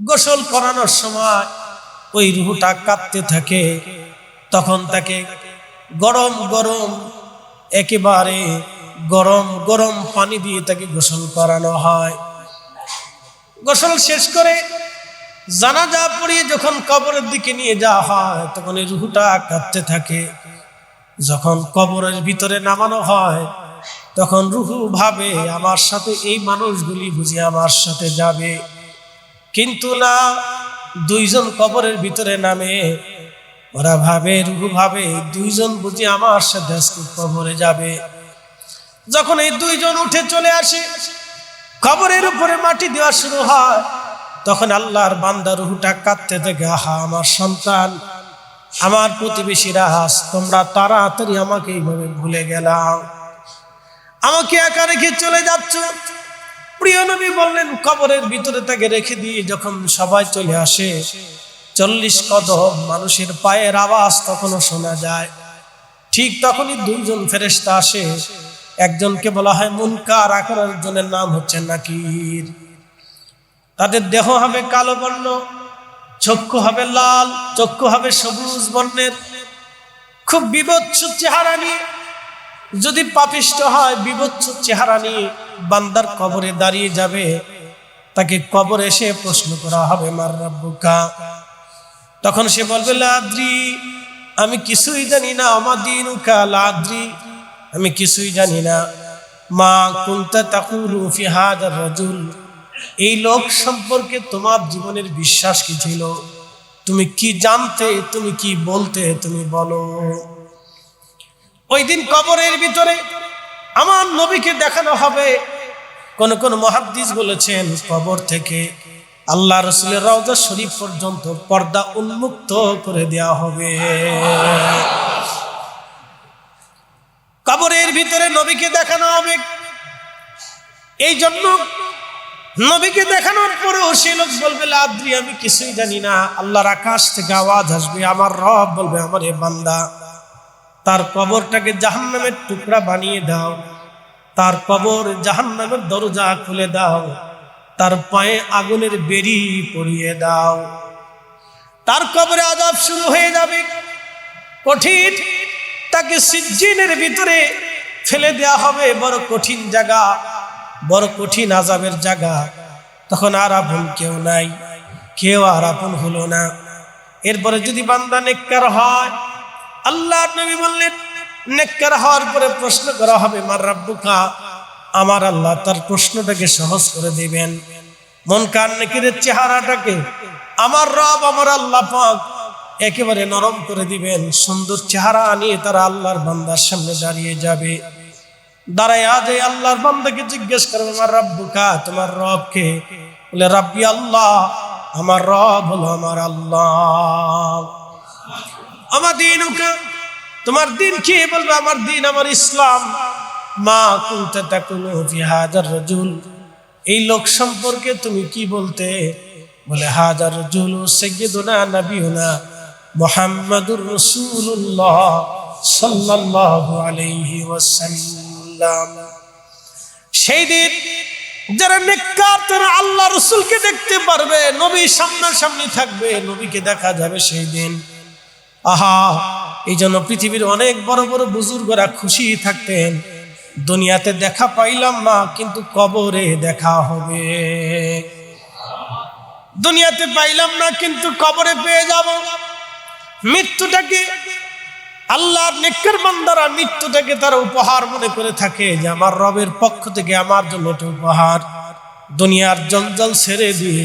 গোসল করানোর সময় ওই রুহটা কাঁপতে থাকে, তখন তাকে গরম গরম একেবারে গরম গরম পানি দিয়ে তাকে গোসল করানো হয়। গোসল শেষ করে জানাজা পড়িয়ে যখন কবরের দিকে নিয়ে যাওয়া হয়, তখন এই রুহটা কাঁপতে থাকে। যখন কবরের ভিতরে নামানো হয়, তখন রুহু ভাবে আমার সাথে এই মানুষগুলি বুঝি আমার সাথে যাবে, কিন্তু না, দুইজন কবরের ভিতরে নামে, ওরা ভাবে, রুহু ভাবে দুইজন বুঝি আমার সাথে আজকে কবরে যাবে। যখন এই দুইজন উঠে চলে আসে, কবরের উপরে মাটি দেওয়া শুরু হয়, তখন আল্লাহর বান্দা রুহুটা কাঁদতে থাকে, আহা আমার সন্তান, আমার প্রতিবেশীরা, তোমরা তাড়াতাড়ি আমাকে এইভাবে ভুলে গেলাম, আমাকে একা রেখে চলে যাচ্ছ। প্রিয় নবী বললেন, কবরের ভিতরে তাকে রেখে দিয়ে যখন সবাই চলে আসে, 40 কদম মানুষের পায়ের আওয়াজ তখনও শোনা যায়। ঠিক তখনই দুইজন ফেরেশতা আসে। একজনকে বলা হয় মুনকার, আর একজনের নাম হচ্ছে নাকির। তাদের দেহ হবে কালো বর্ণ, চক্ষু হবে লাল, চক্ষু হবে সবুজ বর্ণের, খুব বিভৎস চেহারা নিয়ে, যদি পাপিষ্ঠ হয় বিভৎস চেহারা নিয়ে বান্দার কবরে দাঁড়িয়ে যাবে। তাকে কবরে এসে প্রশ্ন করা হবে, মার রাব্বুকা। তখন সে বলবে, লা আদ্রি, আমি কিছুই জানি না। আমা দীনুকা, লা আদ্রি, আমি কিছুই জানি না। মা কুনতা তাকুলু ফি হাযার রাজুল, এই লোক সম্পর্কে তোমার জীবনের বিশ্বাস কি ছিল? তুমি কি জানতে, তুমি কি বলতে, তুমি বলো। ওই দিন কবরের ভিতরে আমার নবীকে দেখানো হবে। কোন কোন মুহাদ্দিস বলেছেন, কবর থেকে আল্লাহ রাসূলের রওজা শরীফ পর্যন্ত পর্দা উন্মুক্ত করে দেওয়া হবে। কবরের ভিতরে নবীকে দেখানো হবে। এই জন্য নবীকে দেখানোর পরেও সে লোক বলবে, লা আদ্রি, আমি কিছুই জানি না। আল্লাহর আকাশ থেকে আওয়াজ আসবে, আমার রব বলবে, আমার এ বান্দা, তার কবরটাকে জাহান্নামের টুকরা বানিয়ে দাও, তার কবর জাহান্নামের দরজা খুলে দাও, তার পায়ে আগুনের বেড়ি পরিয়ে দাও। তার কবরে আযাব শুরু হয়ে যাবে, কঠিন। তাকে সিজ্জিনের ভিতরে ফেলে দেওয়া হবে, বড় কঠিন জায়গা, বড় কঠিন আযাবের জায়গা। তখন আর আপন কেউ নাই, কেউ আর আপন হলো না। এরপরে যদি বান্দা নেককার হয়, আল্লাহর নবী বললেন, নেককার হওয়ার পরে প্রশ্ন করা হবে, মার রাব্বুকা, আমার আল্লাহ তার প্রশ্নটাকে সহজ করে দিবেন। মুনকার নেকিরের চেহারাটাকে আমার রব, আমার আল্লাহ পাক একেবারে নরম করে দিবেন। সুন্দর চেহারা নিয়ে তারা আল্লাহর বান্দার সামনে দাঁড়িয়ে যাবে। দাঁড়ায় আজ আল্লাহর বান্দাকে জিজ্ঞেস করবে, আমার রাব্বুকা, তোমার রব কে? বলে, রাব্বি আল্লাহ, আমার রব হলো আমার আল্লাহ। আমার দীনুকা, তোমার দিন কি? বলবে, আমার দিন আমার ইসলাম। মা কুনতা তাকুলু ফি হাযার রাজুল, এই লোক সম্পর্কে তুমি কি বলতে? বলে, হাযার রাজুল সাইয়্যিদুনা নবিয়ুনা মুহাম্মাদুর রাসূলুল্লাহ সাল্লাল্লাহু আলাইহি ওয়াসাল্লাম। সেই দিন যারা নেককার, তারা আল্লাহ রাসূলকে দেখতে পারবে, নবী সামনাসামনি থাকবে, নবীকে দেখা যাবে সেই দিন। আহা, এই জন্য পৃথিবীর অনেক বড় বড় বুজুর্গরা খুশি থাকতেন, দুনিয়াতে দেখা পাইলাম না, কিন্তু কবরে দেখা হবে। দুনিয়াতে পাইলাম না, কিন্তু কবরে পেয়ে যাব। মৃত্যুটাকে আল্লাহর নেককার বান্দারা মৃত্যুটাকে তারা উপহার মনে করে থাকে, যে আমার রবের পক্ষ থেকে আমার জন্য এটা উপহার। দুনিয়ার জঞ্জাল ছেড়ে দিয়ে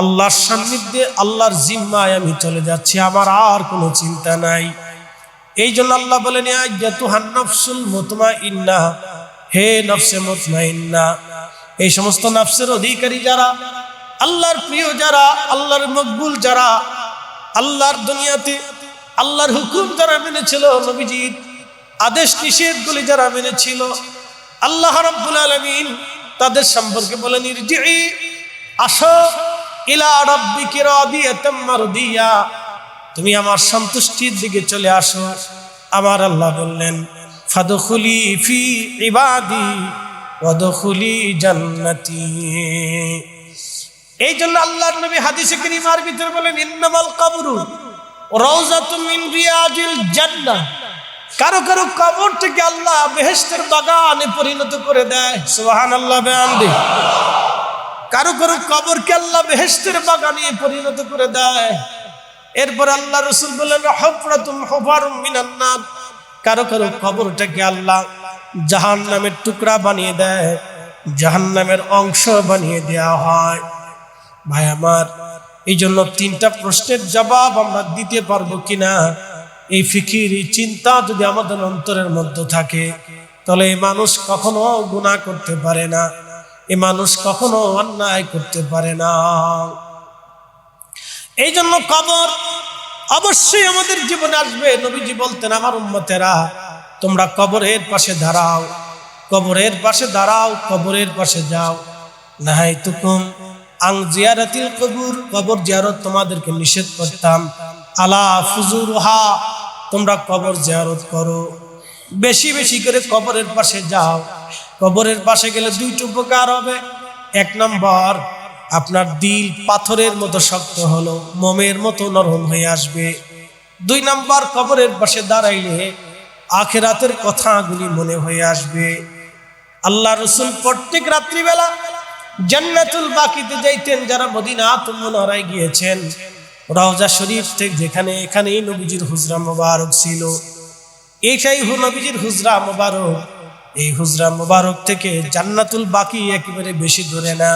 আল্লাহর সান্নিধ্যে, আল্লাহর জিম্মায় আমি চলে যাচ্ছি, আমার আর কোনো চিন্তা নাই। এই জন্য আল্লাহ বলেন, ইয়া আইয়াতুহান নাফসুল মুতমাইন্নাহ, হে নফসে মুতমাইন্না, এই সমস্ত নফসের অধিকারী যারা, আল্লাহর প্রিয় যারা, আল্লাহর মকবুল যারা, আল্লাহর দুনিয়াতে আল্লাহর হুকুম যারা মেনেছিল, নবীজির আদেশ নিষেধগুলি যারা মেনেছিল, আল্লাহ রাব্বুল আলামিন তাদের সম্পর্কে বলেন, ইরজিই, আসো, ইলা রাব্বিকি রাদিয়াতাম মারদিয়া, তুমি আমার সন্তুষ্টির দিকে চলে আসো। আমার আল্লাহ বললেন, ফাদখুলি ফি ইবাদি ওয়াদখুলি জান্নাতি, এই জন্য আল্লাহর নবী হাদিসে কারীমার ভিতরে বলেন, ইন্নামাল কবরু রাউযাতুম মিন রিয়াজিল জান্নাহ। কারো কারো কবর থেকে আল্লাহ বেহেশতের বাগানে পরিণত করে দেয়। সুবহানাল্লাহ বিহামদি। কারো কারো কবরকে আল্লাহ বেহেশতের বাগানে পরিণত করে দেয়। এরপর আল্লাহ রাসূল বলেন, হুফরাতুম হুফারুম মিনান নার। কারো কারো কবরটাকে আল্লাহ জাহান্নামের টুকরা বানিয়ে দেয়, জাহান্নামের অংশ বানিয়ে দেওয়া হয়। ভাই আমার, এই জন্য তিনটা প্রশ্নের জবাব আমরা দিতে পারবো কিনা, এই ফিকির, এই চিন্তা যদি আমাদের অন্তরের মধ্যে থাকে, তাহলে এই মানুষ কখনো গুনাহ করতে পারে না, এই মানুষ কখনো অন্যায় করতে পারে না। এই জন্য কবর অবশ্যই আমাদের জীবনে আসবে। নবীজি বলতেন, আমার উম্মতেরা তোমরা কবরের পাশে দাঁড়াও, কবরের পাশে দাঁড়াও, কবরের পাশে যাও। নাহাইতুকুম আন জিয়ারাতিল কবুর, কবর জিয়ারত তোমাদেরকে নিষেধ করতাম। আলা ফুজুরহা, তোমরা কবর জিয়ারত করো, বেশি বেশি করে কবরের পাশে যাও। কবরের পাশে গেলে দুইটা উপকার হবে। এক নম্বর, আপনার দিল পাথরের মতো শক্ত হলো, মোমের মতো নরম হয়ে আসবে। দুই নম্বর, কবরের পাশে দাঁড়াইলে আখিরাতের কথাগুলি মনে হয়ে আসবে। আল্লাহ রাসূল প্রত্যেক রাত্রিবেলা জান্নাতুল বাকিতে যাইতেন। যারা মদিনাতুল মুনাওয়ারায় গিয়েছেন, রওজা শরীফ থেকে যেখানে, এখানেই নবীজির হুজরা মোবারক ছিল। এইটাই নবীজির হুজরা মোবারক। এই হুজরা মোবারক থেকে জান্নাতুল বাকি একেবারে বেশি দূরে না,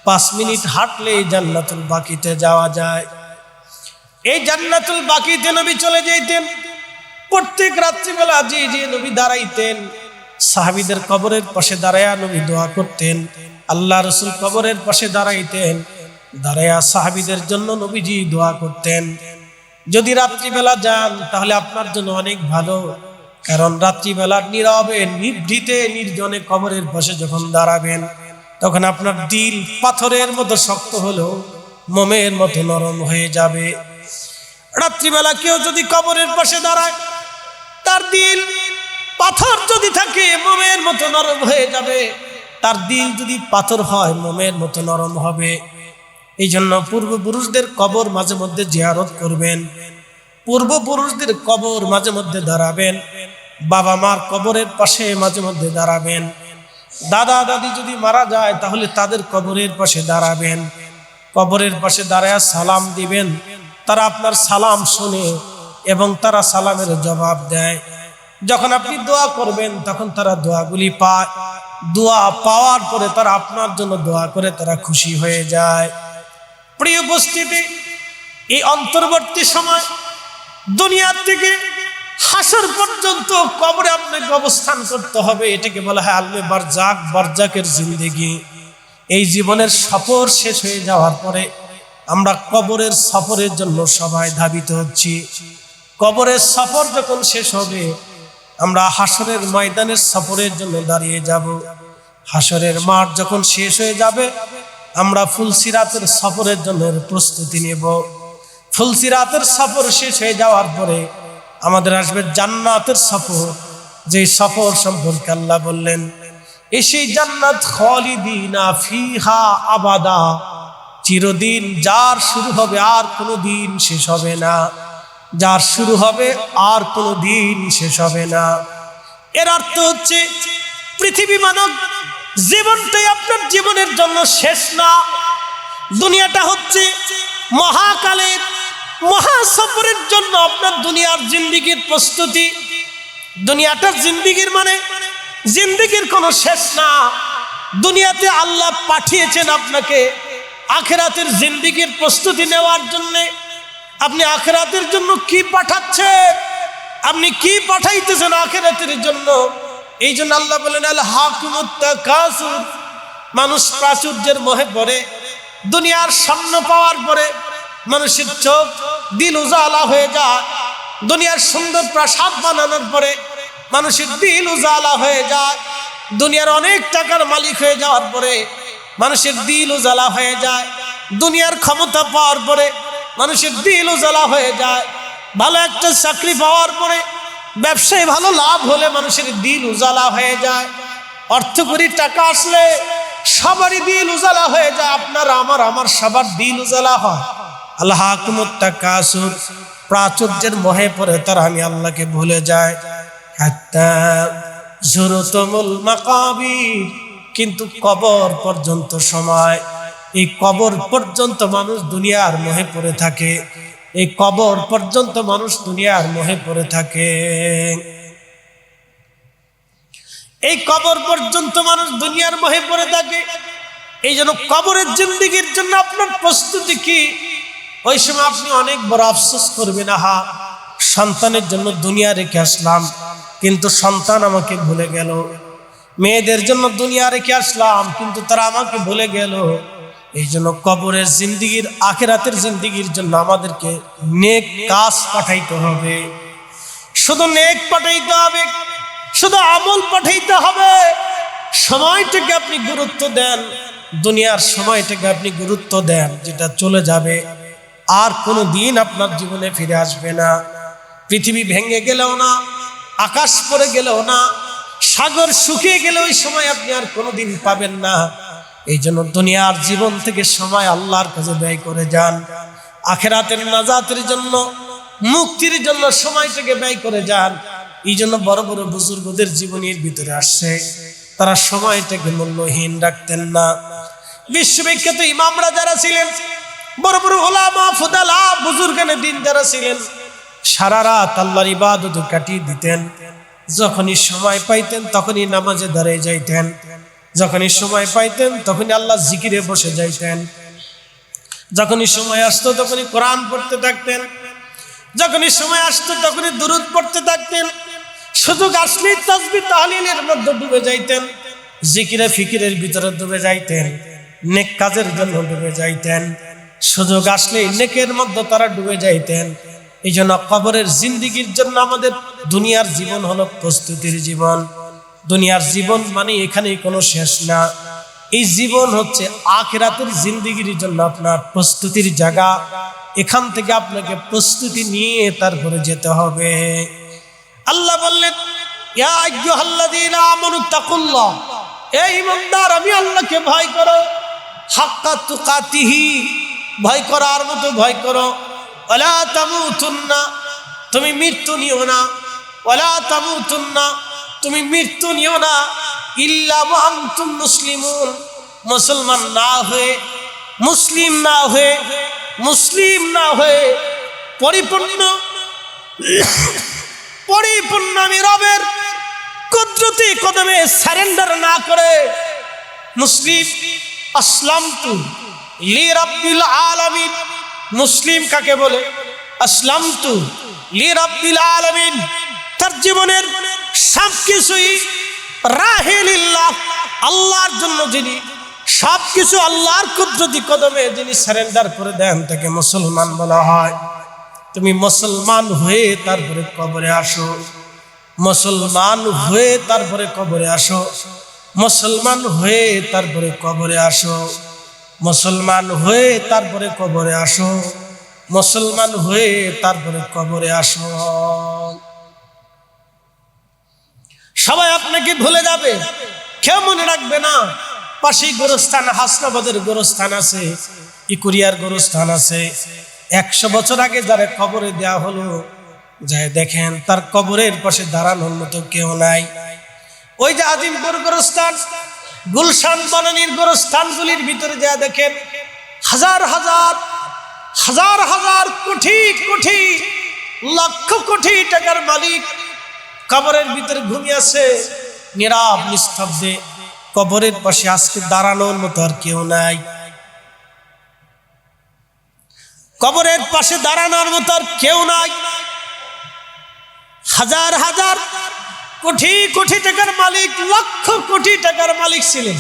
5 মিনিট হাঁটলেই জান্নাতুল বাকিতে যাওয়া যায়। এই জান্নাতুল বাকিতে নবী চলে যাইতেন। প্রত্যেক রাত্রিবেলা যে নবী দাঁড়াইতেন, সাহাবীদের কবরের পাশে দাঁড়ায়া নবী দোয়া করতেন। আল্লাহ রাসূল কবরের পাশে দাঁড়াইতেন, দাঁড়ায়া সাহাবীদের জন্য নবীজি দোয়া করতেন। যদি রাত্রিবেলা যান তাহলে আপনার জন্য অনেক ভালো, কারণ রাত্রিবেলা নীরবে নিভৃতে নির্জনে কবরের পাশে যখন দাঁড়াবেন, তখন আপনার দিল পাথরের মতো শক্ত হলো মোমের মতো নরম হয়ে যাবে। রাত্রিবেলা কেউ যদি কবরের পাশে দাঁড়ায়, তার দিল পাথর যদি থাকে মোমের মতো নরম হয়ে যাবে। তার দিল যদি পাথর হয় মোমের মতো নরম হবে। এই জন্য পূর্বপুরুষদের কবর মাঝে মধ্যে জিয়ারত করবেন, পূর্বপুরুষদের কবর মাঝে মধ্যে দাঁড়াবেন, বাবা মার কবরের পাশে মাঝে মধ্যে দাঁড়াবেন। দাদা দাদি যদি মারা যায় তাহলে তাদের কবরের পাশে দাঁড়াবেন, কবরের পাশে দাঁড়ায় সালাম দিবেন। তারা আপনার সালাম শোনে এবং তারা সালামের জবাব দেয়। যখন আপনি দোয়া করবেন তখন তারা দোয়াগুলি পায়। দোয়া পাওয়ার পরে তারা আপনার জন্য দোয়া করে, তারা খুশি হয়ে যায়। প্রিয় উপস্থিতি, এই অন্তর্বর্তী সময় দুনিয়ার থেকে হাসর পর্যন্ত কবরে আপনাকে অবস্থান করতে হবে। এটাকে বলা হয় আলমে বারজাক, বারজাকের জিন্দেগি। এই জীবনের সফর শেষ হয়ে যাওয়ার পরে আমরা কবরের সফরের জন্য সবাই ধাবিত হচ্ছি। কবরের সফর যখন শেষ হবে, আমরা হাসরের ময়দানের সফরের জন্য দাঁড়িয়ে যাব। হাসরের মাঠ যখন শেষ হয়ে যাবে, আমরা ফুলসিরাতের সফরের জন্য প্রস্তুতি নেব। ফুলসিরাতের সফর শেষ হয়ে যাওয়ার পরে আমাদের আসবে জান্নাতের সফর। যে সফর সম্পর্কে আল্লাহ বললেন, সেই জান্নাত খালিদিনা ফিহা আবাদা, চিরদিন, যার শুরু হবে আর কোনো দিন শেষ হবে না, যার শুরু হবে আর কোনো দিন শেষ হবে না। এর অর্থ হচ্ছে পৃথিবী মানব জীবনটাই আপনার জীবনের জন্য শেষ না। দুনিয়াটা হচ্ছে মহাকালের মহাসফরের জন্য আপনার দুনিয়ার জিন্দেগির প্রস্তুতি। দুনিয়াটার জিন্দেগির মানে জিন্দেগির কোনো শেষ না। দুনিয়াতে আল্লাহ পাঠিয়েছেন আপনাকে আখিরাতের জিন্দেগির প্রস্তুতি নেওয়ার জন্য। আপনি আখিরাতের জন্য কি পাঠাচ্ছেন? আপনি কি পাঠাইতেছেন আখিরাতের জন্য? এই জন্য আল্লাহ বলেন, আল হাকুমুত তাকাসুর, মানুষ প্রাচুর্যের মোহে পড়ে। দুনিয়ার স্বর্ণ পাওয়ার পরে মানুষের চোখ দিল উজালা হয়ে যায়। দুনিয়ার সুন্দর প্রাসাদ বানানোর পরে মানুষের দিল উজালা হয়ে যায়। দুনিয়ার অনেক টাকার মালিক হয়ে যাওয়ার পরে মানুষের দিল উজালা হয়ে যায়। দুনিয়ার ক্ষমতা পাওয়ার পরে মানুষের দিল উজালা হয়ে যায়। ভালো একটা চাকরি পাওয়ার পরে, ব্যবসায় ভালো লাভ হলে মানুষের দিল উজালা হয়ে যায়। অর্থকরী টাকা আসলে সবারই দিল উজালা হয়ে যায়, আপনার আমার সবার দিল উজালা হয়। আল্লাহকুমুত তাকাসুর, প্রাচুর্যের মোহে পড়ে তারা আমি আল্লাহকে ভুলে যায়। হাত্তা যুরতুমুল মাকাবির, কিন্তু কবর পর্যন্ত সময়, এই কবর পর্যন্ত মানুষ দুনিয়ার মোহে পড়ে থাকে, এই কবর পর্যন্ত মানুষ দুনিয়ার মোহে পড়ে থাকে, এই কবর পর্যন্ত মানুষ দুনিয়ার মোহে পড়ে থাকে। এই জন্য কবরের জিন্দেগির জন্য আপনার প্রস্তুতি কি? ওই সময় আপনি অনেক বড় আফসোস করবেন, আহা সন্তানের জন্য দুনিয়া রেখে আসলাম কিন্তু সন্তান আমাকে ভুলে গেল, মেয়েদের জন্য দুনিয়া রেখে আসলাম কিন্তু তারা আমাকে ভুলে গেল। এই জন্য কবরের জিন্দেগির, আখিরাতের জিন্দেগির জন্য আমাদেরকে নেক কাজ পাঠাইতে হবে, শুধু নেক পাঠাইতে হবে, শুধু আমল পাঠাইতে হবে। সময়টাকে আপনি গুরুত্ব দেন, দুনিয়ার সময়টাকে আপনি গুরুত্ব দেন, যেটা চলে যাবে আর কোনো দিন আপনার জীবনে ফিরে আসবে না। পৃথিবী ভেঙে গেলেও না, আকাশ পড়ে গেলেও না, সাগর শুকিয়ে গেলে ওই সময় আপনি আর কোনোদিন পাবেন না। এই জন্য দুনিয়ার জীবন থেকে সময় আল্লাহর কাছে ব্যয় করে যান, আখিরাতের নাজাতের জন্য, মুক্তির জন্য সময়টাকে ব্যয় করে যান। এই জন্য বড় বড় বুজুর্গদের জীবনীর ভিতরে আসছে, তারা সময়টাকে মূল্যহীন রাখতেন না। বিশ্ববিখ্যাত ইমামরা যারা ছিলেন, বড় বড় উলামা ফুদালা বুজুর্গানে দিন যারা ছিলেন, সারা রাত আল্লাহর ইবাদতে কাটিয়ে দিতেন। যখনই সময় পাইতেন তখনই নামাজে দাঁড়িয়ে যাইতেন, যখনই সময় পাইতেন তখনই আল্লাহ জিকিরে বসে যাইতেন, যখনই সময় আসতো তখনই কোরআন পড়তে থাকতেন, যখনই সময় আসতো তখনই দুরূদ পড়তে থাকতেন। সুযোগ আসলেই তাসবিহ তাহলিলের মধ্যে ডুবে যাইতেন, জিকিরে ফিকিরের ভিতরে ডুবে যাইতেন, নেক কাজের জন্য ডুবে যাইতেন। সুযোগ আসলেই নেকের মধ্যে তারা ডুবে যাইতেন। এই জন্য কবরের জিন্দেগির জন্য আমাদের দুনিয়ার জীবন হলো প্রস্তুতির জীবন। দুনিয়ার জীবন মানে এখানেই কোনো শেষ না, এই জীবন হচ্ছে আখিরাতের জিন্দেগির জন্য আপনার প্রস্তুতির জায়গা। এখান থেকে আপনাকে প্রস্তুতি নিয়ে তারপরে যেতে হবে। আল্লাহ বললেন, ইয়া আইয়ুহাল্লাযীনা আমানু তাকুল্লাহ, হে ঈমানদার আমি আল্লাহকে ভয় করো, হাক্কা তুকাতিহি, ভয় করার মতো ভয় করো। ওয়ালা তামুতুন্না, তুমি মৃত্যু নিও না, ওয়ালা তামুতুন্না, তুমি মৃত্যু নিও না, ইল্লা ওয়া আনতুম মুসলিমুন, মুসলমান না হয়ে, মুসলিম না হয়ে, মুসলিম না হয়ে পরিপূর্ণ পরিপূর্ণ আমি রবের কুদরতি কদমে সারেন্ডার না করে মুসলিম। আসলামতু লিরাব্বিল আলামিন, মুসলিম কাকে বলে? আসলামতু লিরাব্বিল আলামিন, তার জীবনের সবকিছুই রাহিলিল্লাহ, আল্লাহর জন্য, যিনি সবকিছু আল্লাহর কুদরতি কদমে যিনি সারেন্ডার করে দেন তাকে মুসলমান বলা হয়। তুমি মুসলমান হয়ে তারপরে কবরে আসো, মুসলমান হয়ে তারপরে কবরে আসো, মুসলমান হয়ে তারপরে কবরে আসো, মুসলমান হয়ে তারপরে কবরে আসো, মুসলমান হয়ে তারপরে কবরে আসো। সবাই আপনাকে ভুলে যাবে, কেউ মনে রাখবে না। পাশেই গোরস্থান, হাসনাবাদের গোরস্থান আছে, ইকুরিয়ার গোরস্থান আছে। 100 বছর আগে যারা কবরে দেয়া হলো, যাই দেখেন তার কবরের পাশে দাঁড়ানোর মতো কেউ নাই। ওই যে আজিমপুর গোরস্থান, গুলশান বনানীর গোরস্থানগুলির ভিতরে যা দেখেন, হাজার হাজার হাজার হাজার কোটি কোটি লক্ষ কোটি টাকার মালিক কবরের ভিতরে ঘুমিয়ে আছে নীরব নিস্তব্ধে। কবরের পাশে আজকে দাঁড়ানোর মতো আর কেউ নাই, কবরের পাশে দাঁড়ানোর মতো আর কেউ নাই। হাজার হাজার কোটি কোটি টাকার মালিক, লক্ষ কোটি টাকার মালিক ছিলেন,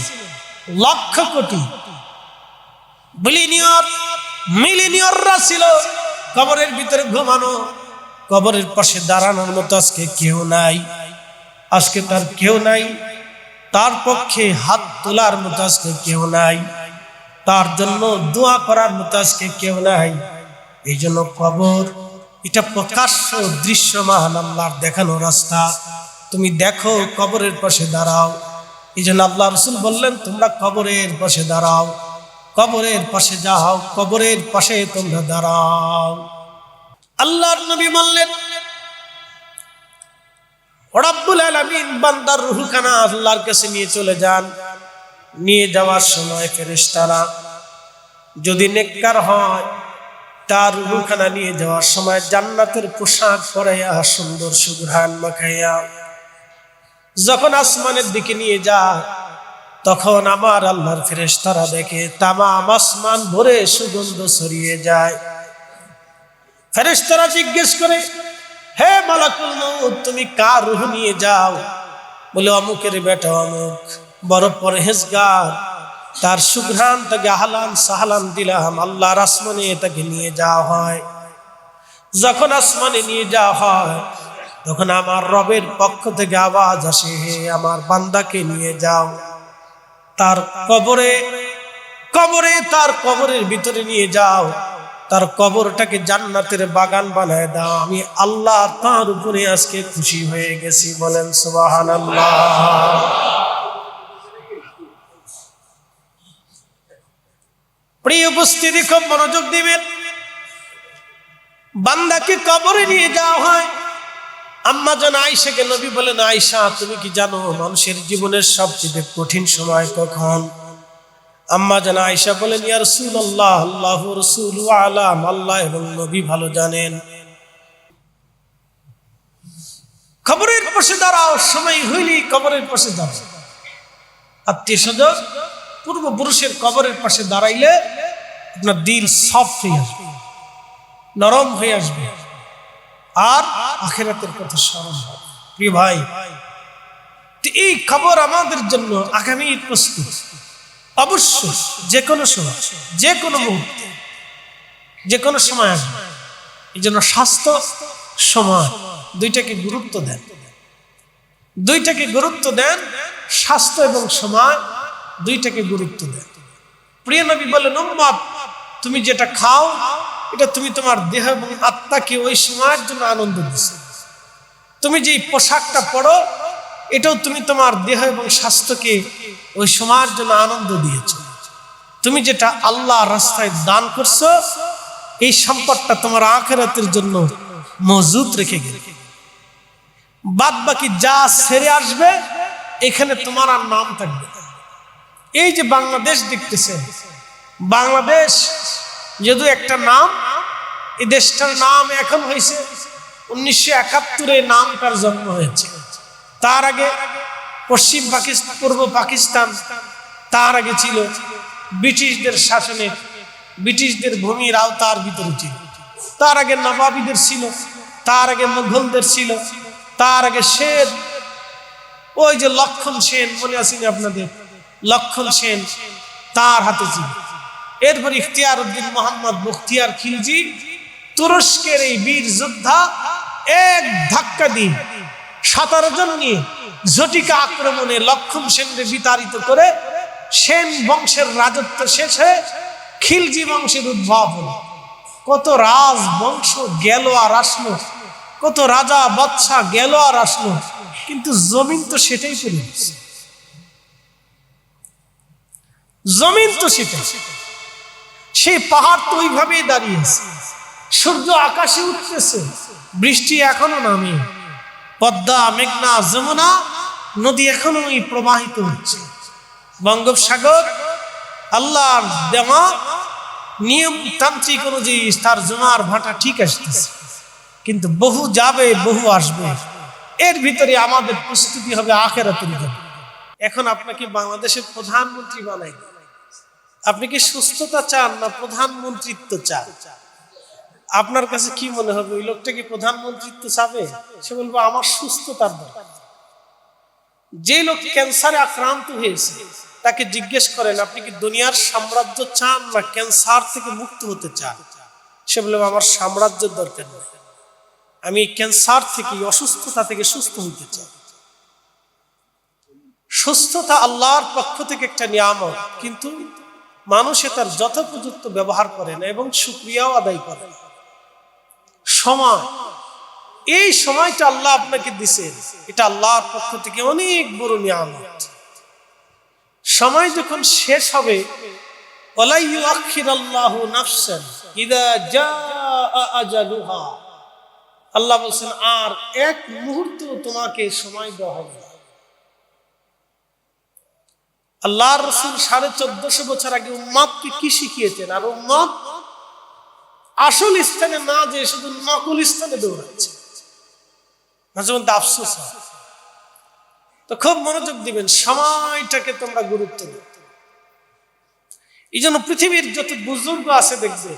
লক্ষ কোটি বিলিয়নিয়র মিলিয়নিয়ররা ছিল কবরের ভিতরে ঘুমানো। কবরের পাশে দাঁড়ানোর মতো আজকে কেউ নাই, আজকে তার কেউ নাই, তার পক্ষে হাত তোলার মতো আজকে কেউ নাই, তার জন্য দোয়া করার মতো আজকে কেউ নাই। এই জন্য কবর এটা প্রকাশ্য দৃশ্যমান আল্লাহর দেখানো রাস্তা। তুমি দেখো, কবরের পাশে দাঁড়াও, এই জন্য আল্লাহ রাসূল বললেন, তোমরা কবরের পাশে দাঁড়াও, কবরের পাশে যাও, কবরের পাশে তোমরা দাঁড়াও। আল্লাহর নবী বললেন, রব্বুল আলামিন বান্দার রূহখানা আল্লাহর কাছে নিয়ে চলে যান। নিয়ে যাওয়ার সময় ফেরেশতারা যদি নেককার হয়, তার রূহখানা নিয়ে যাওয়ার সময় জান্নাতের পোশাক পরাইয়া সুন্দর সুঘ্রাণ মাখাইয়া যখন আসমানের দিকে নিয়ে যায়, তখন আমার আল্লাহর ফেরেশতারা দেখে তামাম আসমান ভরে সুগন্ধ ছড়িয়ে যায়। ফেরেশতারা জিজ্ঞেস করে, হে মালাকুল মউত, তুমি কার রূহ নিয়ে যাও? বলে, অমুকের বেটা অমুক, বড় পরহেজগার, তার সুঘ্রাণ তাকে আহলান সাহলান দিলাম, আল্লাহর আসমানে তাকে নিয়ে যাওয়া হয়। যখন আসমানে নিয়ে যাওয়া হয়, তখন আমার রবের পক্ষ থেকে আওয়াজ আসে, হে আমার বান্দাকে নিয়ে যাও, তার কবরে তার কবরের ভিতরে নিয়ে যাও, তার কবরটাকে জান্নাতের বাগান বানায় দাও। আমি আল্লাহ তার উপরে আজকে খুশি হয়ে গেছি। বলেন সুবহানাল্লাহ। প্রিয় উপস্থিতি, খুব মনোযোগ দিবেন। বান্দাকে কবরে নিয়ে যাওয়া হয়। আম্মা জান আয়েশাকে নবী বলেন, আয়েশা, তুমি কি জানো মানুষের জীবনের সবচেয়ে কঠিন সময় কখন? আম্মা জান আয়েশা বলেন, ইয়া রাসূলুল্লাহ, আল্লাহু রাসূলু আলাম, আল্লাহ এবং নবী ভালো জানেন। কবরের পাশে দাঁড়াও, সময় হইলেই কবরের পাশে দাঁড়াও। আত্মীয় স্বজন, পূর্বপুরুষের কবরের পাশে দাঁড়াইলে আপনার দিল সফট হয়ে আসবে, নরম হয়ে আসবে, আর আখিরাতের কথা স্মরণ হবে। প্রিয় ভাই, এই খবর আমাদের জন্য আগামীর প্রস্তুত। অবশ্যই যে কোনো সময়, যে কোনো মুহূর্তে, যে কোনো সময় আসবে। এই জন্য স্বাস্থ্য, সময় দুইটাকে গুরুত্ব দেন, দুইটাকে গুরুত্ব দেন। স্বাস্থ্য এবং সময় দুইটাকে গুরুত্ব দেন। প্রিয় নবী বলেন, উম্মত, তুমি যেটা খাও, এটা তুমি তোমার দেহ এবং আত্মাকে ওই সময়ের জন্য আনন্দ দিছো। তুমি যে পোশাকটা পরো, এটাও তুমি তোমার দেহ এবং স্বাস্থ্যকে ওই সময়ের জন্য আনন্দ দিয়েছো। তুমি যেটা আল্লাহর রাস্তায় দান করছো, এই সম্পদটা তোমার আখিরাতের জন্য মজুদ রেখে গেলে, বাদ বাকি যা ছেড়ে আসবে, এখানে তোমার আর নাম থাকবে। এই যে বাংলাদেশ দেখতেছেন, বাংলাদেশ যেহেতু একটা নাম, এই দেশটার নাম এখন হয়েছে 1971 নামটার জন্ম হয়েছে। তার আগে পশ্চিম পাকিস্তান, পূর্ব পাকিস্তান, তার আগে ছিল ব্রিটিশদের শাসনে, ব্রিটিশদের ভূমির আওতার ভিতরে ছিল। তার আগে নবাবীদের ছিল, তার আগে মুঘলদের ছিল, তার আগে শের, ওই যে লক্ষণ সেন, মনে আছেন আপনাদের? লক্ষণ সেন তার হাতে ছিল। এরপর ইখতিয়ার উদ্দিন মোহাম্মদ মুখতিয়ার খিলজি, তুরস্কের এই বীর যোদ্ধা, এক ধাক্কা দিয়ে 17 জন নিয়ে ঝটিকা আক্রমণে লক্ষণ সেনকে বিতাড়িত করে সেন বংশের রাজত্ব শেষে খিলজি বংশের উদ্ভব হলো। কত রাজ বংশ গেল আর আসলো, কত রাজা বাদশা গেল আর আসলো, কিন্তু জমিন তো সেটাই পড়ে গেছে। জমিন তো সেটাই, সেই পাহাড় তো ওইভাবেই দাঁড়িয়েছে। সূর্য আকাশে উঠতেছে, বৃষ্টি এখনো নামে, পদ্মা, মেঘনা, যমুনা নদী এখনো প্রবাহিত হচ্ছে। বঙ্গোপসাগর আল্লাহর দেওয়া নিয়মতান্ত্রিক অনুযায়ী তার জমার ভাটা ঠিক আসতেছে, কিন্তু বহু যাবে, বহু আসবে। এর ভিতরে আমাদের প্রস্তুতি হবে আখিরাতের জন্য। এখন আপনাকে বাংলাদেশের প্রধানমন্ত্রী বানাই, আপনি কি সুস্থতা চান না প্রধানমন্ত্রিত্ব চান? আপনার কাছে কি মনে হবে, ওই লোকটা কি প্রধানমন্ত্রিত্ব চাবে? সে বলবো আমার সুস্থতার দরকার। যে লোক ক্যান্সারে আক্রান্ত হয়েছে, তাকে জিজ্ঞেস করেন আপনি কি দুনিয়ার সাম্রাজ্য চান না ক্যান্সার থেকে মুক্ত হতে চান? সে বলবে আমার সাম্রাজ্যের দরকার নেই, আমি ক্যান্সার থেকে, অসুস্থতা থেকে সুস্থ হতে চাই। সুস্থতা আল্লাহর পক্ষ থেকে একটা নিয়ামত, কিন্তু মানুষে তার যথোপযুক্ত ব্যবহার করে না এবং শুকরিয়াও আদায় করে না। সময়, এই সময়টা আল্লাহ আপনাকে দিয়েছেন, এটা আল্লাহর পক্ষ থেকে অনেক বড় নিয়ামত। সময় যখন শেষ হবে, ওয়ালা ইউআখিরাল্লাহু নাফসান ইযা জাআ আজালুহা, আল্লাহ বলেন আর এক মুহূর্ত তোমাকে সময় দেওয়া হবে না। আল্লাহর রাসূল 1450 বছর আগে উম্মতকে কি শিখিয়েছেন, আর উম্মত আসল স্থানে না যে শুধু নকল স্থানে দৌড়াচ্ছে। মাঝে মধ্যে আফসোস হয়। তো খুব মনোযোগ দিবেন, সময়টাকে তোমরা গুরুত্ব দাও। এই জন্য পৃথিবীর যত বুজুর্গ আছে দেখবে,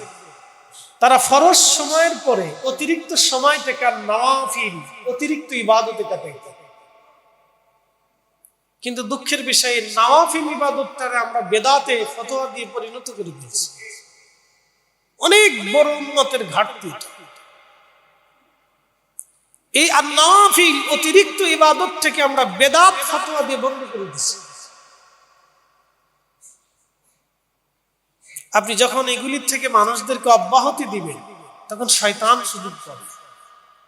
তারা ফরজ সময়ের পরে অতিরিক্ত সময়টাকে নওয়াফিল, অতিরিক্ত ইবাদতে কাটাইতে। কিন্তু দুঃখের বিষয়ে নওয়াফিল ইবাদতটাকে আমরা বেদাতে ফতোয়া দিয়ে পরিণত করে দিয়েছি। অনেক বড় উন্নতের ঘাটতি। এই নওয়াফিল অতিরিক্ত ইবাদত থেকে আমরা বেদাত ফতোয়া দিয়ে বন্ধ করে দিয়েছি। আপনি যখন এগুলির থেকে মানুষদেরকে অব্যাহতি দিবেন, তখন শয়তান সুযোগ পাবে।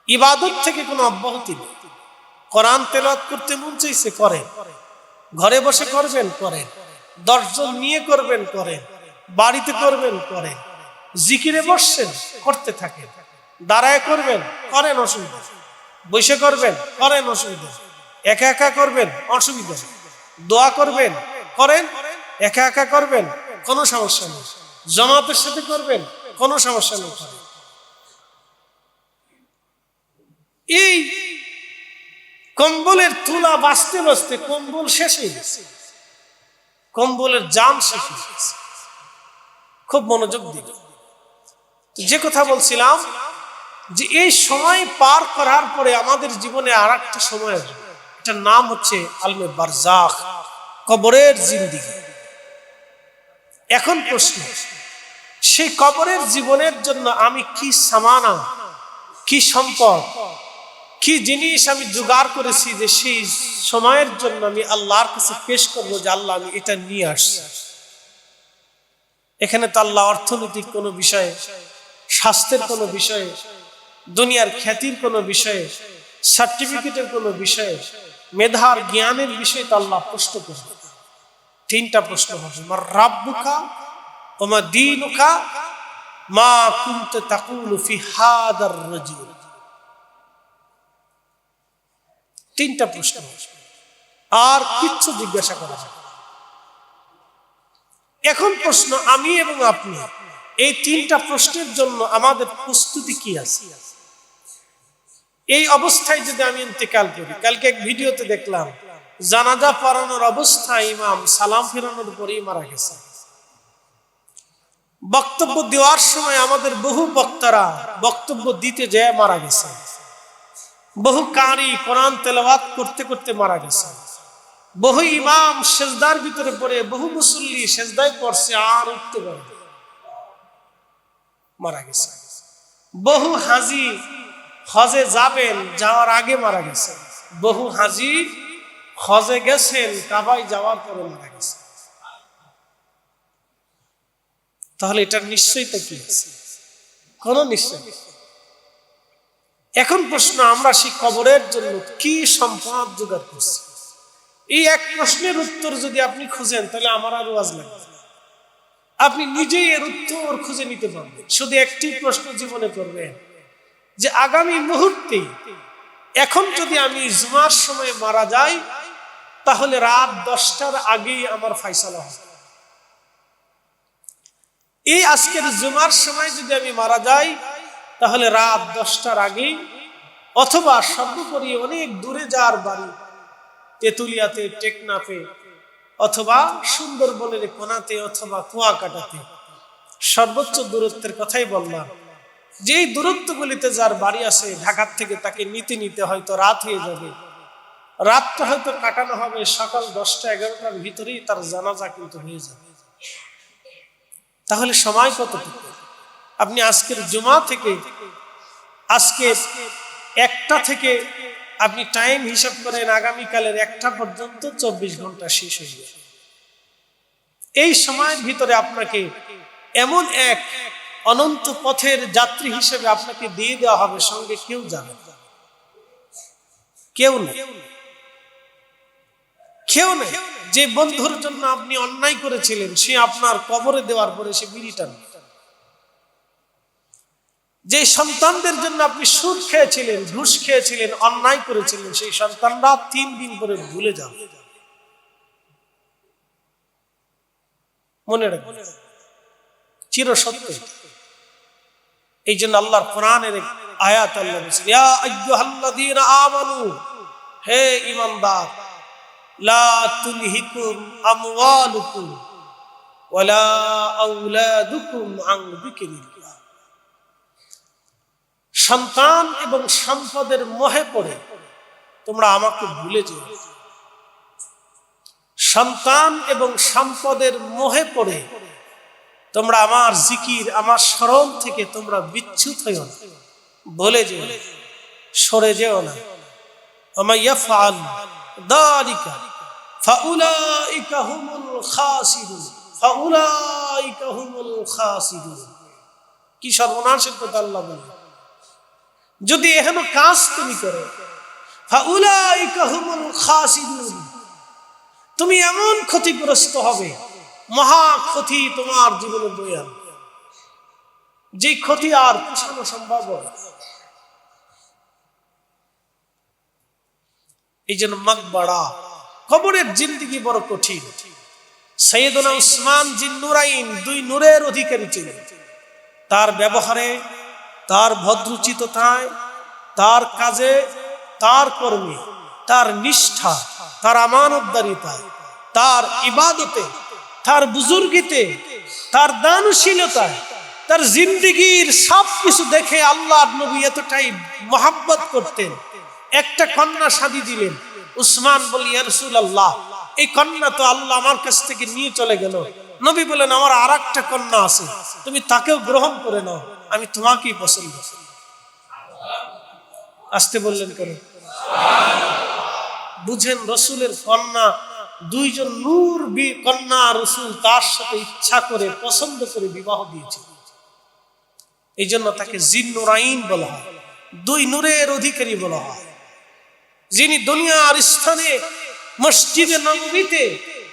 ইবাদত থেকে কোনো অব্যাহতি নেই। কোরআন তেলাওয়াত করতে মন চাইছে করেন, ঘরে বসে করবেন করেন, 10 জন নিয়ে করবেন করেন, বাড়িতে করবেন করেন, জিকিরে বসছেন করতে থাকেন, দাঁড়ায় করবেন করেন অসুবিধা, বসে করবেন করেন অসুবিধা, একা একা করবেন অসুবিধা, দোয়া করবেন করেন, একা একা করবেন কোনো সমস্যা নেই, জামাতের সাথে করবেন কোনো সমস্যা নেই। এই কম্বলের তুলা বাঁচতে বাঁচতে কম্বল শেষ হয়ে গেছে, কম্বলের জাম শেষ হয়ে গেছে। খুব মনোযোগ দিন। যে কথা বলছিলাম যে এই সময় পার করার পরে আমাদের জীবনে আর একটা সময় আসবে, এটার নাম হচ্ছে আলমে বারজাখ, কবরের জিন্দেগি। এখন প্রশ্ন, সেই কবরের জীবনের জন্য আমি কি সামানা, কি সম্পদ, কি জিনিস আমি জোগাড় করেছি যে সেই সময়ের জন্য আমি আল্লাহর কাছে পেশ করবো যে আল্লাহ আমি এটা নিয়ে আসছি। এখানে তো আল্লাহ অর্থনৈতিক কোনো বিষয়ে, স্বাস্থ্যের কোনো বিষয়ে, দুনিয়ার খ্যাতির কোনো বিষয়ে, সার্টিফিকেটের কোনো বিষয়ে, মেধার জ্ঞানের বিষয়ে তো আল্লাহ প্রশ্ন করবে। 3টা প্রশ্ন হবে, মা রাব্বুকা ওয়া মা দীনুকা মা কুনতা তাকুলু ফি হাদার রাজুল। 3টা প্রশ্ন, আর কিচ্ছু জিজ্ঞাসা করা হবে। এখন প্রশ্ন, আমি এবং আপনি এই 3টা প্রশ্নের জন্য আমাদের প্রস্তুতি কি আছে? এই অবস্থায় যদি আমি ইন্তেকাল করি, কালকে এক ভিডিওতে দেখলাম জানাজা পড়ানোর অবস্থায় ইমাম সালাম ফেরানোর পরেই মারা গেছে। বক্তব্য দেওয়ার সময় আমাদের বহু বক্তারা বক্তব্য দিতে যেয়ে মারা গেছে, বহু কারি কোরআন তেলাওয়াত করতে করতে মারা গেছে, বহু ইমাম সেজদার ভিতরে পড়ে, বহু মুসল্লি সেজদায় পড়ছে আর উঠতে পারে মারা গেছে, বহু হাজি হজে যাবেন যাওয়ার আগে মারা গেছে, বহু হাজি হজে গেছেন কাবায় যাওয়ার পরে মারা গেছে। তাহলে এটার নিশ্চয়তা কি আছে? কোন নিশ্চয়। এখন প্রশ্ন, আমরা সেই কবরের জন্য কি সম্পদ জোগাড় করছি? এই এক প্রশ্নের উত্তর যদি আপনি খুঁজেন তাহলে আমার আর ওয়াজ লাগবে। আপনি নিজেই এর উত্তর খুঁজে নিতে পারবেন। শুধু একটি প্রশ্ন জীবনে করবেন যে আগামী মুহূর্তে এখন যদি আমি জুমার সময় মারা যাই, তাহলে রাত 10টার আগেই আমার ফায়সালা হবে। এই আজকের জুমার সময় যদি আমি মারা যাই, তাহলে রাত 10টার আগেই, অথবা সর্বোপরি অনেক দূরে যার বাড়ি, তেতুলিয়াতে, টেকনাফে, অথবা সুন্দরবনের কোনাতে, অথবা কুয়াকাটাতে, সর্বোচ্চ দূরত্বের কথাই বললাম। যেই দূরত্বগুলিতে যার বাড়ি আছে ঢাকার থেকে, তাকে নিতে নিতে হয়তো রাত হয়ে যাবে। রাতটা হয়তো কাটানো হবে সকাল 10টা-11টার ভিতরেই তার জানাজা কিন্তু হয়ে যাবে। তাহলে সময় কতটুকু? আপনি আজকের জুমা থেকে, আজকে 1টা থেকে আপনি টাইম হিসাব করেন, আগামীকালের 1টা পর্যন্ত 24 ঘন্টা শেষ হয়ে যাবে। এই সময়ের ভিতরে আপনাকে এমন এক অনন্ত পথের যাত্রী হিসেবে আপনাকে দিয়ে দেওয়া হবে, সঙ্গে কেউ যাবে না, কেউ নেই, কেউ নেই। যে বন্ধুর জন্য আপনি অন্যায় করেছিলেন সে আপনার কবরে দেওয়ার পরে সে বিড়ি টানবে। যে সন্তানদের জন্য আপনি সুদ খেয়েছিলেন, ঘুষ খেয়েছিলেন, অন্যায় করেছিলেন, সেই সন্তানরা 3 দিন পরে ভুলে যাবে। মনে রাখবেন, চিরসত্য। এই জন্য আল্লাহর কোরআনের আয়াত আল্লাহ বলেছেন, ইয়া আইয়ুহাল্লাযীনা আমানু, হে ঈমানদার, লা তুলহিকুম আমওয়ালুকুম ওয়ালা আওলাদুকুম আন যিকরিল্লাহ। সন্তান এবং সম্পদের মোহে পড়ে তোমরা আমাকে ভুলে যেও। সন্তান এবং সম্পদের মোহে পড়ে তোমরা আমার জিকির, আমার স্মরণ থেকে তোমরা বিচ্যুত হইও না, ভুলে যেও না, সরে যেও না। ওয়া ইয়াফআল যালিকা ফাউলাইকা হুমুল খাসিরুন, ফাউলাইকা হুমুল খাসিরুন। কি সর্বনাশের কথা আল্লাহ বলেন। যদি এহেন কাজ তুমি করো, ফাউলাইকা হুমুল খাসিরুন, তুমি এমন ক্ষতিগ্রস্ত হবে, মহা ক্ষতি তোমার জীবনে বয়ে আনবে, যে ক্ষতি আর পোষানো সম্ভব হয়। এই জন্য মাকবারা, কবরের জিন্দেগি বড় কঠিন। সাইয়েদুনা উসমান জিন্নুরাইন 2 নূরের অধিকারী ছিলেন। তার ব্যবহারে, তার ভদ্রচিততায়, তার কাজে, তার কর্মে, তার নিষ্ঠা, তার আমানতদারিতায়, তার ইবাদতে, তার বুজুর্গিতে, তার দানশীলতায়, তার জিন্দেগির সবকিছু দেখে আল্লাহর নবী এতটাই মহব্বত করতেন। একটা কন্যা শাদী দিলেন। উসমান বলি, ইয়া রাসূলুল্লাহ, এই কন্যা তো আল্লাহ আমার কাছ থেকে নিয়ে চলে গেল। নবী বলেন, আমার আরেকটা কন্যা আছে, তুমি তাকেও গ্রহণ করে নাও, আমি তোমাকেই পছন্দ করি। আসতে বললেন কেন? বুঝেন, রসুলের কন্যা, 2 জন নূর কন্যা রসুল তার সাথে ইচ্ছা করে, পছন্দ করে বিবাহ দিয়েছে। এই জন্য তাকে জিন্নুরাইন বলা হয়, 2 নূরের অধিকারী বলা হয়। যিনি দুনিয়ার স্থানে মসজিদে নববীতে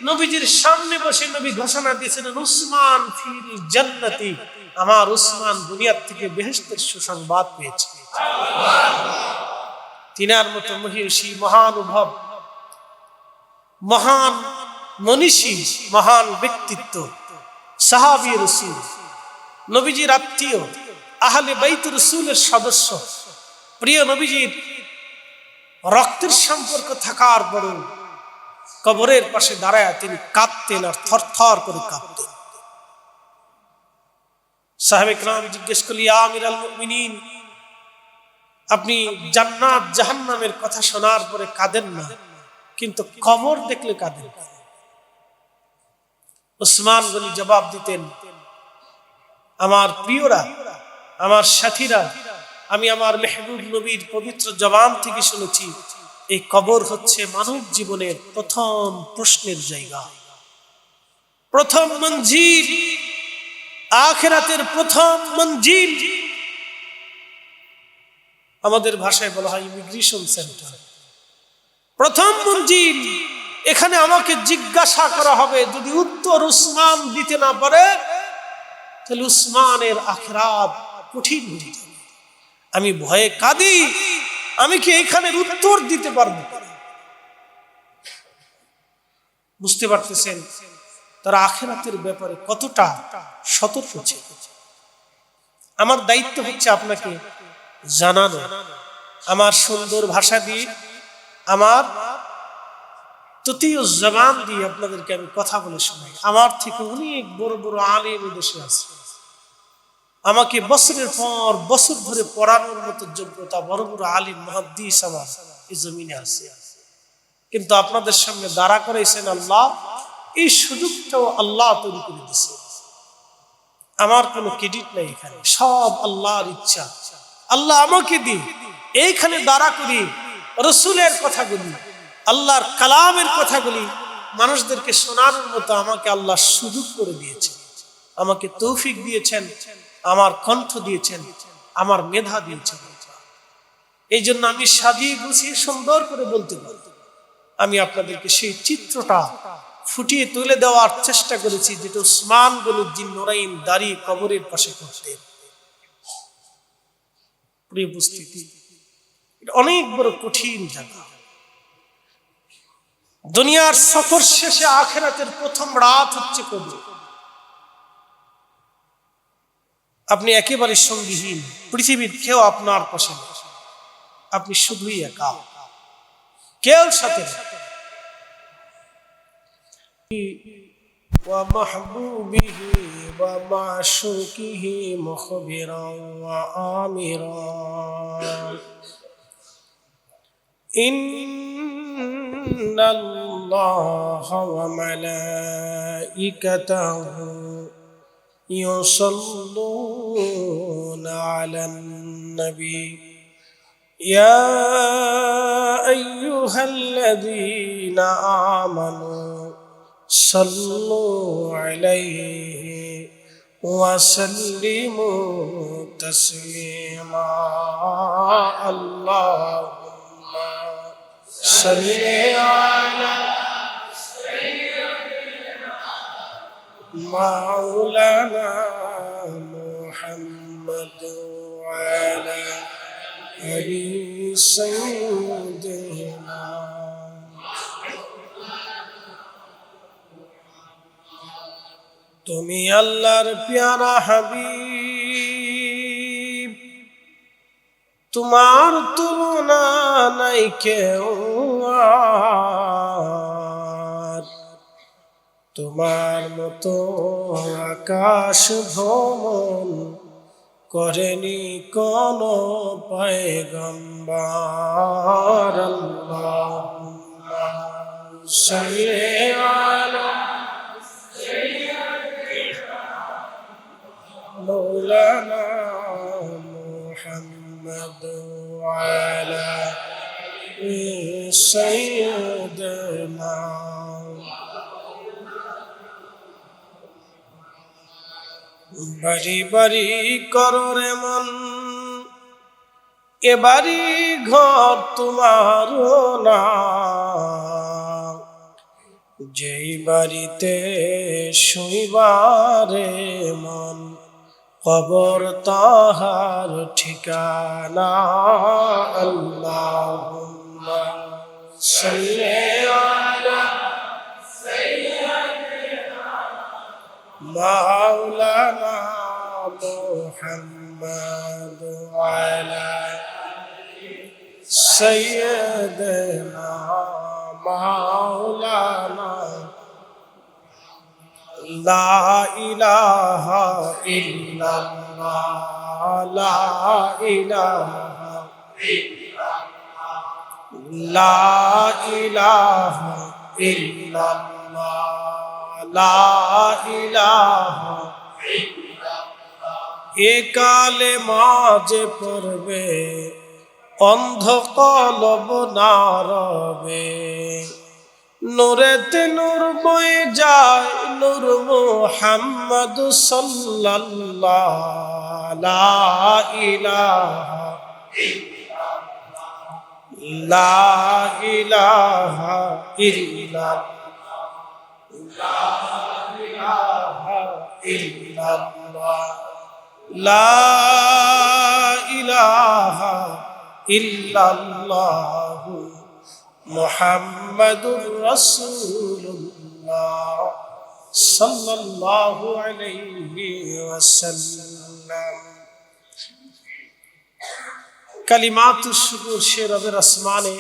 নবীজির সামনে বসে নবী ঘোষণা দিয়েছেন, উসমান ফিল জান্নাতি, আমার উসমান দুনিয়ার থেকে বেহেশতের সুসংবাদ পেয়েছে। তিনার মতো মহিষী, মহানুভব, মহান মনীষী, মহান ব্যক্তিত্ব, সাহাবী রাসূল, নবীজির আত্মীয়, আহলে বাইত রাসূলের সদস্য, প্রিয় নবীজির রক্তের সম্পর্ক থাকার পরেও কবরের পাশে দাঁড়ায় তিনি কাঁদতেন, আর থরথর করে কাঁদতেন। সাহাবে কেরাম জিজ্ঞেস করলেন, ইয়া আমিরাল মুমিনিন, আপনি জান্নাত জাহান্নামের কথা শোনার পরে কাঁদেন না, কিন্তু কবর দেখলে কাঁদেন। উসমান গনি জবাব দিতেন, আমার প্রিয়রা, আমার সাথীরা, আমি আমার মেহবুব নবীর পবিত্র জবান থেকে শুনেছি, এই কবর হচ্ছে মানব জীবনের প্রথম প্রশ্নের জায়গা, প্রথম মঞ্জিল, আখিরাতের প্রথম মঞ্জিল। আমাদের ভাষায় বলা হয় ইমিগ্রেশন সেন্টার, প্রথম মঞ্জিল। এখানে আমাকে জিজ্ঞাসা করা হবে, যদি উত্তর উসমান দিতে না পারে তাহলে উসমানের আখিরাত কঠিন হয়ে যাবে। আমি ভয়ে কাঁদি, আমি কি এখানের উত্তর দিতে পারবো? বুঝতে পারতেছেন তারা আখিরাতের ব্যাপারে কতটা সতর্ক ছিল। আমার দায়িত্ব হচ্ছে আপনাকে জানানো, আমার সুন্দর ভাষা দিয়ে, আমার তৃতীয় জবান দিয়ে আপনাদেরকে আমি কথা বলে শোনাই। আমার থেকে অনেক বড় বড় আলেম দেশে আছে, আমাকে বছরের পর বছর ধরে পড়ানোর মতো যোগ্যতা বড় বড় আলিম মুহাদ্দিস আমার এই জমিনে আছে, কিন্তু আপনাদের সামনে দাঁড়া করাইছেন আল্লাহ। এই সুযোগটাও আল্লাহ তৈরি করে দিয়েছে, আমার কোনো ক্রেডিট নাই এখানে, সব আল্লাহর ইচ্ছা। আল্লাহ আমাকে দিয়ে এইখানে দাঁড়া করি রসুলের কথাগুলি, আল্লাহর কালামের কথাগুলি মানুষদেরকে শোনানোর মতো আমাকে আল্লাহ সুযোগ করে দিয়েছে, আমাকে তৌফিক দিয়েছেন, আমার কণ্ঠ দিয়েছেন, আমার মেধা দিয়েছেন। এই জন্য আমি সাজিয়ে গুছিয়ে সুন্দর করে বলতে পারি। আমি আপনাদেরকে সেই চিত্রটা ফুটিয়ে তুলে দেওয়ার চেষ্টা করেছি, যেটা উসমান বিন জিন্নুরাইন দাঁড়িয়ে কবরের পাশে করতেন। প্রিয় উপস্থিতি, এটা অনেক বড় কঠিন জায়গা। দুনিয়ার সফর শেষে আখিরাতের প্রথম রাত হচ্ছে কবর। আপনি একেবারে সঙ্গীহীন, পৃথিবীর কেউ আপনার পাশে নেই, আপনি শুধুই একা, কেউ সাথে নেই। ومحبوبه ومعشوقه مخبرا وآمرا إن الله وملائكته يصلون على النبي يا أيها الذين آمنوا صلوا عليه وسلموا تسليما اللهم صل على مولانا محمد وعلى آل سيدنا। তুমি আল্লাহর প্যারা হাবিব, তোমার তুলনা নাই কেউ আর, তোমার মতো আকাশ ভ্রমণ করেনি কোন পয়গম্বর। আল্লাহুম্মা সাল্লি আলা مولانا محمد وعلى سيدنا। বাড়ি বাড়ি করো রে মন, এ বাড়ি ঘর তোমার না, যেই বাড়িতে শুইবারে মন কবর তাহার ঠিকানা। আল্লাহুম্মা সাল্লি আলা সাইয়্যিদিনা মাওলানা মুহাম্মদ ওয়া আলা সাইয়্যিদিনা মাওলানা। লা ইলাহা ইল্লাল্লাহ লা ইলাহা লা ইলাহা ইল্লাল্লাহ লা ইলাহা। এ কালেমা যে পড়বে অন্ধ কলব না রবে, নূরেতে নূর বয়ে যায় নূর মুহাম্মদ সাল্লাল্লাহু লা ইলাহা লা ইলাহা ইল্লাল্লাহ লা ইলাহা ইল্লাল্লাহ মুহাম্মাদুর রাসূলুল্লাহ সাল্লাল্লাহু আলাইহি ওয়াসাল্লাম। কালিমাতুশ শুকর সে রবের আসমানে,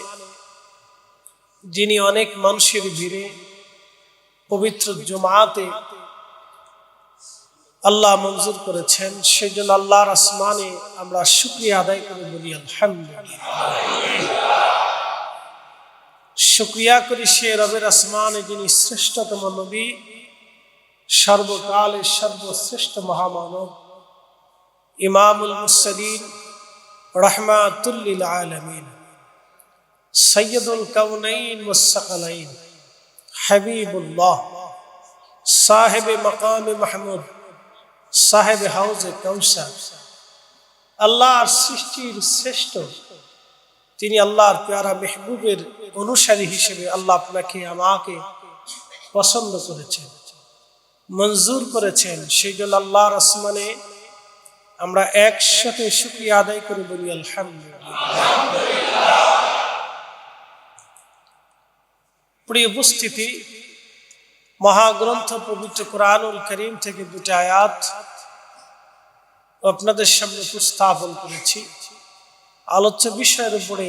যিনি অনেক মানুষের ভিড়ে পবিত্র জুমাতে আল্লাহ মঞ্জুর করেছেন, সেজন্য আল্লাহর আসমানে আমরা শুকরিয়া আদায় করে বলি আলহামদুলিল্লাহ। শুকরিয়া করি সে রবের আসমানে, যিনি শ্রেষ্ঠতম নবী, সর্বকালের সর্বশ্রেষ্ঠ মহামানব, ইমামুল মুরসালিন, রাহমাতুল লিল আলামিন, সাইয়্যিদুল কাউনাইন ওয়াস সাকালাইন, হাবিবুল্লাহ, সাহেবে মাকামে মাহমুদ, সাহেবে হাউজে কাউসার, আল্লাহর সৃষ্টির শ্রেষ্ঠ তিনি আল্লাহর প্যারা মেহবুবের অনুসারী হিসেবে আল্লাহ আপনাকে আমাকে পছন্দ করেছেন, মঞ্জুর করেছেন। সেই জন্য আল্লাহর আসমানে আমরা একসাথে শুকরিয়া আদায় করে বলি আলহামদুলিল্লাহ। প্রিয় উপস্থিতি, মহাগ্রন্থ পবিত্র কোরআনুল কারীম থেকে দুটি আয়াত আপনাদের সামনে উপস্থাপন করেছি। আলোচ্য বিষয়ের উপরে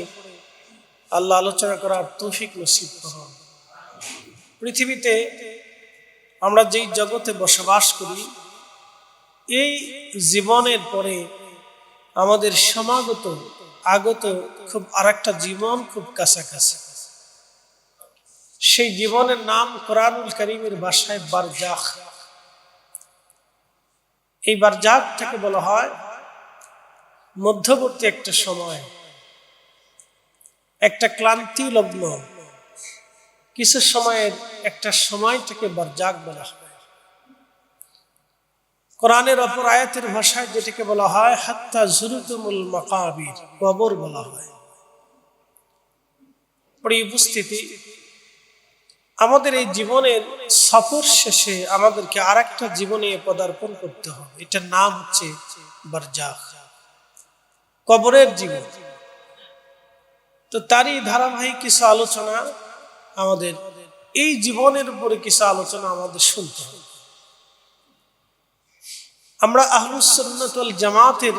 আল্লাহ আলোচনা করার তৌফিক নসিব করুন। পৃথিবীতে আমরা যেই জগতে বসবাস করি, এই জীবনের পরে আমাদের সমাগত আগত খুব আরেকটা জীবন খুব কাছাকাছি। সেই জীবনের নাম কোরআনুল কারীমের ভাষায় বারজাখ। এই বারজাখটাকে বলা হয় মধ্যবর্তী একটা সময়, একটা ক্লান্তি লগ্ন কিছু সময়ের একটা সময়টাকে বারজাখ বলা হয়। কোরআনের অপর আয়াতের ভাষায় যেটাকে বলা হয় হাত্তা যুরতুমুল মাকাবির, কবর বলা হয়। প্রিয় উপস্থিতি, আমাদের এই জীবনের সফর শেষে আমাদেরকে আরেকটা জীবনে পদার্পণ করতে হবে। এটার নাম হচ্ছে বারজাখ, কবরের জীবন। তো তারই ধারাবাহিক কিছু আলোচনা, আমাদের এই জীবনের উপরে কিছু আলোচনা আমাদের শুনতে হবে। আমরা আহলুস সুন্নাত ওয়াল জামাতের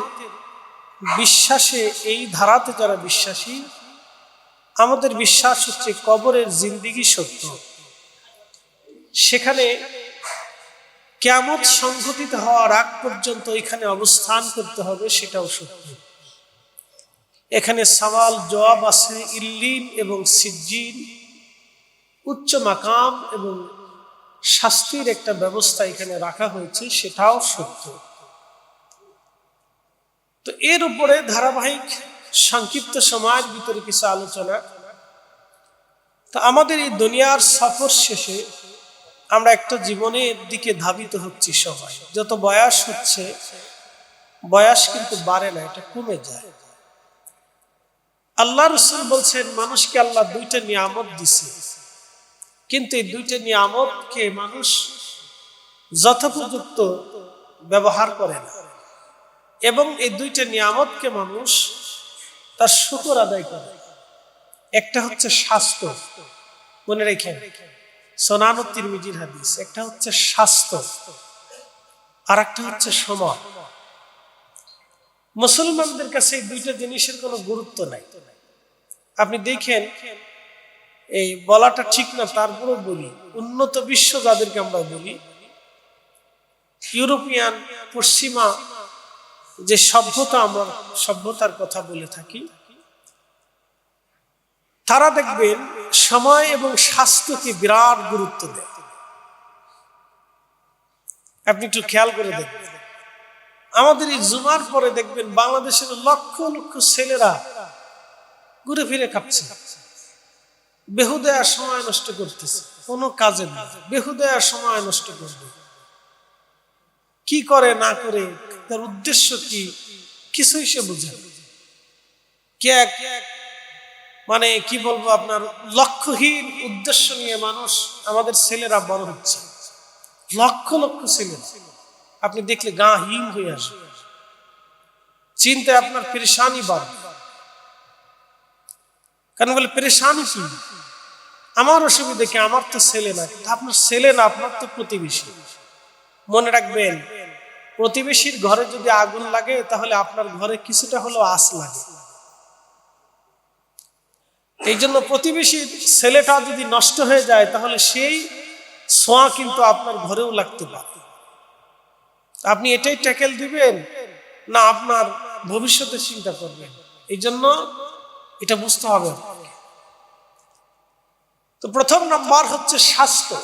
বিশ্বাসে, এই ধারাতে যারা বিশ্বাসী, আমাদের বিশ্বাস হচ্ছে কবরের জিন্দেগি সত্য, সেখানে কিয়ামত সংঘটিত হওয়ার আগ পর্যন্ত এখানে অবস্থান করতে হবে, সেটাও সত্য। এখানে সওয়াল জবাব আছে, ইল্লিন এবং সিজ্জিন, উচ্চ মাকাম এবং শাস্তির একটা ব্যবস্থা এখানে রাখা হয়েছে, সেটাও সত্য। তো এর উপরে ধারাবাহিক সংক্ষিপ্ত সময়ের ভিতরে কিছু আলোচনা। তো আমাদের এই দুনিয়ার সফর শেষে আমরা একটা জীবনের দিকে ধাবিত হচ্ছি সবাই। যত বয়স হচ্ছে, বয়স কিন্তু বাড়ে না, এটা কমে যায়। আল্লাহ রাসূল বলছেন, মানুষকে আল্লাহ দুইটা নিয়ামত দিছে, কিন্তু এই দুইটা নিয়ামতকে মানুষ যথোপযুক্ত ব্যবহার করে না, এবং এই দুইটা নিয়ামতকে মানুষ তার শুকর আদায় করে। একটা হচ্ছে স্বাস্থ্য, মনে রেখেন, সুনান তিরমিজির হাদিস। একটা হচ্ছে স্বাস্থ্য, আর একটা হচ্ছে সময়। মুসলমানদের কাছে এই দুইটা জিনিসের কোনো গুরুত্ব নাই। আপনি দেখেন, এই বলাটা ঠিক না, তারপরেও বলি, উন্নত বিশ্ব যাদেরকে আমরা বলি, ইউরোপিয়ান পশ্চিমা যে সভ্যতা, আমরা সভ্যতার কথা বলে থাকি, তারা দেখবেন সময় এবং স্বাস্থ্যকে বিরাট গুরুত্ব দেয়। আপনি একটু খেয়াল করে দেখবেন, আমাদের এই জুমার পরে দেখবেন বাংলাদেশের লক্ষ লক্ষ ছেলেরা ঘুরে ফিরে খাচ্ছে, বেহুদায়া সময় নষ্ট করতেছে, কোনো কাজে না, বেহুদায়া সময় নষ্ট করবে। কি করে না করে, তার উদ্দেশ্য কি, কিছুই সে বুঝে না। মানে কি বলবো, আপনার লক্ষ্যহীন উদ্দেশ্য নিয়ে মানুষ, আমাদের ছেলেরা বড় হচ্ছে, লক্ষ লক্ষ ছেলে। আপনি দেখলে গা হিম হয়ে আসবে, চিন্তায় আপনার পেরেশানি বাড়বে। কারণ বলে পেরেশানি কি, আমার অসুবিধা কি, আমার তো ছেলে না। আপনার ছেলে না, আপনার তো প্রতিবেশী। মনে রাখবেন, প্রতিবেশীর ঘরে যদি আগুন লাগে, তাহলে আপনার ঘরে কিছুটা হলেও আঁচ লাগে। এই জন্য প্রতিবেশীর ছেলেটা যদি নষ্ট হয়ে যায়, তাহলে সেই ছোঁয়া কিন্তু আপনার ঘরেও লাগতে পারে। আপনি এটাই ট্যাকেল দিবেন না আপনার ভবিষ্যতে চিন্তা করবেন? এই জন্য এটা বুঝতে হবে। তো প্রথম নাম্বার হচ্ছে স্বাস্থ্য।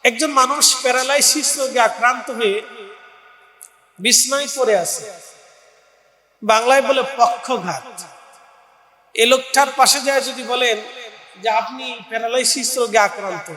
একজন মানুষ প্যারালাইসিস রোগে আক্রান্ত হয়ে বিছনায় পড়ে আছে, বাংলায় বলে পক্ষঘাত। এই লোকটার পাশে যায় যদি বলেন যে আপনি প্যারালাইসিস রোগে আক্রান্ত,